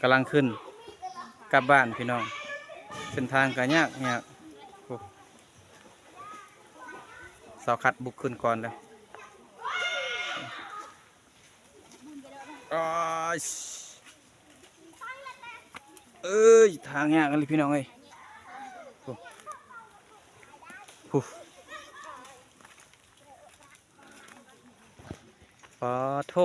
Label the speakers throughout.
Speaker 1: กำลังขึ้นกลับบ้านพี่น้องเส้นทางก็ยากเสาคัดบุกขึ้นก่อนแล้วเอ้ยทางยากกันเลยพี่น้องเอ้ยปอโท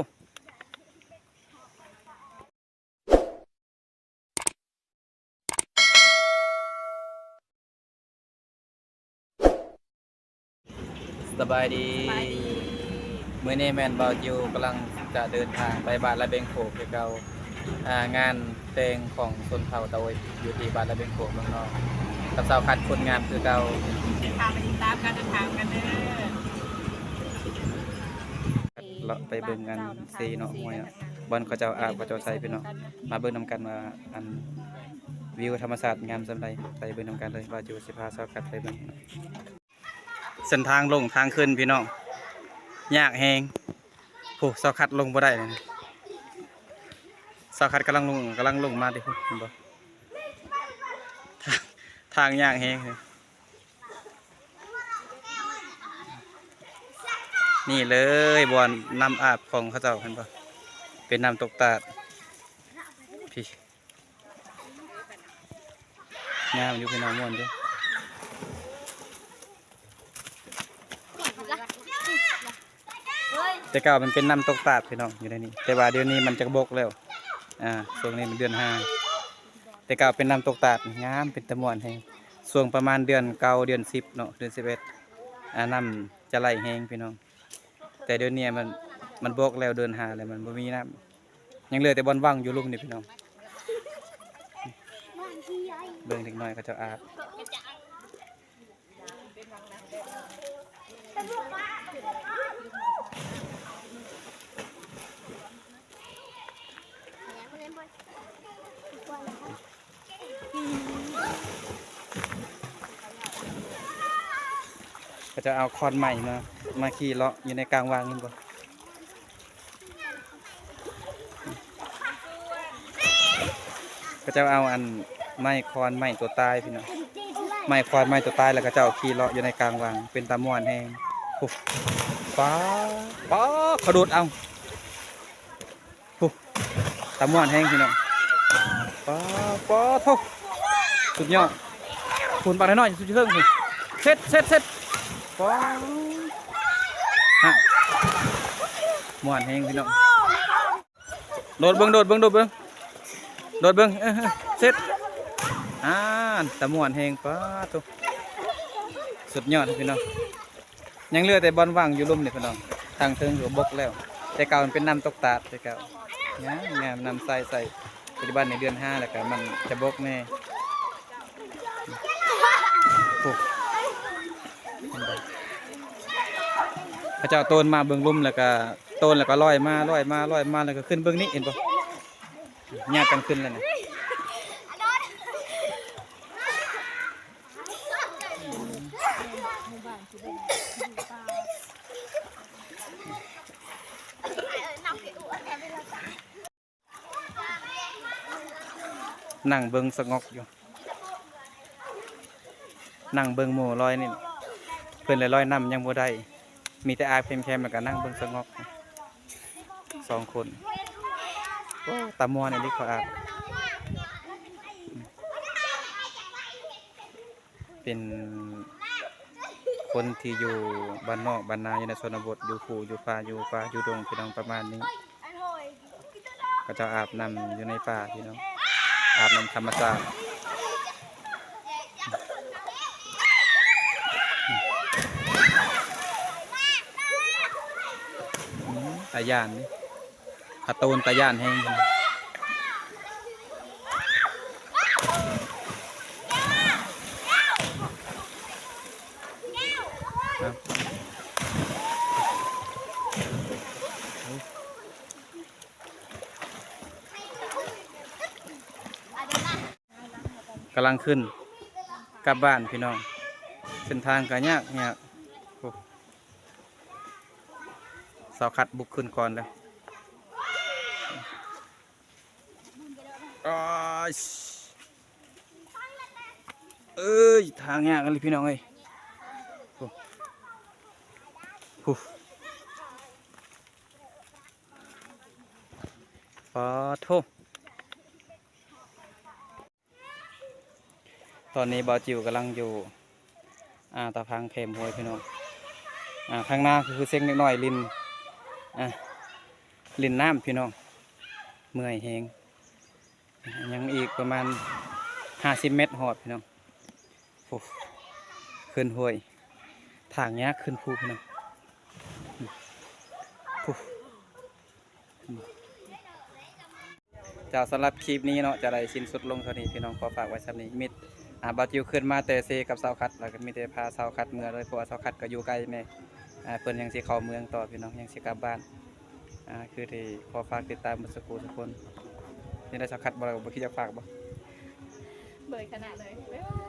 Speaker 1: สบายดีเมื่อนี้แมนเบาจิวกำลังจะเดินทางไปบ้านละเบงโขกเก่างานเพลงของชนเผ่าตะวันอยู่ที่บ้านละเบงโขกเมืองนอกกับสาวคัดคนงานคือเก่า
Speaker 2: พาไปติดตามการเดินทางกันเด้อ
Speaker 1: เลาะไปเบิ่งกันซีเนาะมวยเนาะบอลเขาเจ้าอาบเขาเจ้าใส่พี่เนาะมาเบิ่งนำกันว่าอันวิวธรรมศาสตร์งามสำใดไปเบิ่งนำกันเลยว่าจิวสิพาสาวคัดไปเบิ่งเส้นทางลงทางขึ้นพี่น้องยากแฮงผู้สาวคัดลงบ่ได้เลยสาวคัดกำลังลงมาดิคุณเห็นบ่ทางยากแฮงนี่เลยบอนน้ำอาบของเขาเจ้าเห็นบ่เป็นน้ำตกตาดพี่งามอยู่พี่น้องม่วนอยู่แต่เก่ามันเป็นน้ำตกตาดพี่น้องอยู่ในนี้แต่ว่าเดี๋ยวนี้มันจะบกแล้วช่วงนี้มันเดือน5แต่เก่าเป็นน้ำตกตาดงามเป็นตะม่วนแฮงช่วงประมาณเดือน9เดือน10เนาะเดือน11น้ำจะไหลแฮงพี่น้องแต่เดี๋ยวนี้มันบกแล้วเดือน5แล้วมันบ่มีน้ำยังเหลือแต่บอนว่างอยู่ลุ่มนี่พี่น้องเบิ่งเล็กน้อยเขาจะอาบก็จะเอาคอนใหม่มาขี่เลาะอยู่ในกลางวางนี่บ่ก็จะเอาอันไม้คอนไม้ตัวตายพี่น้องไม้คอนไม้ตัวตายแล้วก็จะเอาขี่เลาะอยู่ในกลางวางเป็นตะม่วนแห้งปุ๊บป้าเขาโดดเอาปุ๊บตะม่วนแห้งพี่น้องป้าทุกสุดยอดคุณปลาหน่อยสุดเชิงสิเสร็จป้าฮะม่วนแห้งพี่น้องโดดเบิ้งเสร็จตะม่วนแห้งป้าทุกสุดยอดพี่น้องยังเหลือแต่บอลว่างอยู่ลุ่มนี่พี่น้องทางเทิงอยู่บกแล้วแต่เก่ามันเป็นน้ำตกตาดแต่เก่างามน้ำใส่ปัจจุบันในเดือน5แล้วก็มันจะบกแน่พระเจ้าโตนมาเบื้องลุ่มแล้วก็โตนแล้วก็ลอยมาแล้วก็ขึ้นเบื้องนี้เห็นปะญาติกันขึ้นแล้วนะนั่งเบิ้งสงบอยู่นั่งเบิ้งหมู่ลอยนี่เพื่อนเลยลอยน้ำยังบ่ได้มีแต่อาแคมแล้วก็นั่งเบิ้งสงบ2 คนตามัวนี่ดิเขาอาบเป็นคนที่อยู่บ้านนอกบ้านนาอยู่ในชนบทอยู่ภูอยู่ป่าอยู่ดงพี่น้องประมาณนี้ก็จะอาบน้ำอยู่ในป่าพี่น้องอาบน้ำธรรมชาติตาย่านนี่ตะโตนตาย่านแห้งกำลังขึ้นกลับบ้านพี่น้องเส้นทางก็ยากสาวคัดบุกขึ้นก่อนแล้ว อ้ายเอ้ยทางยากกันเลยพี่น้องเอ้ยโอ้โหปะโถตอนนี้บ่าวจิ๋วกำลังอยู่ตะพังเข็มห้วยพี่น้องข้างหน้าคือเส้นเล็กน้อยลินลินน้ำพี่น้องเมื่อยแหงยังอีกประมาณ50 เมตรหอดพี่น้องโอ้ขึ้นห้วยทางยากขึ้นภูพี่น้องภูเจ้าสำหรับคลิปนี้เนาะจะได้สิ้นสุดลงเท่านี้พี่น้องขอฝากไว้สำนี้มิดบาจิวขึ้นมาแต่เซกับเสาคัดแล้วก็มีแต่พาเสาคัดเมื่อเลยเพราะว่าเสาคัดก็อยู่ไกลแม่เพิ่นยังสิเข้าเมืองต่อพี่น้องยังสิกลับบ้านคือที่ขอฝากติดตามมุสกูทุกคนนี่ได้เสาคัดบ่เราบ่คิดจะฝากบ่
Speaker 2: เบิดขนาดเลย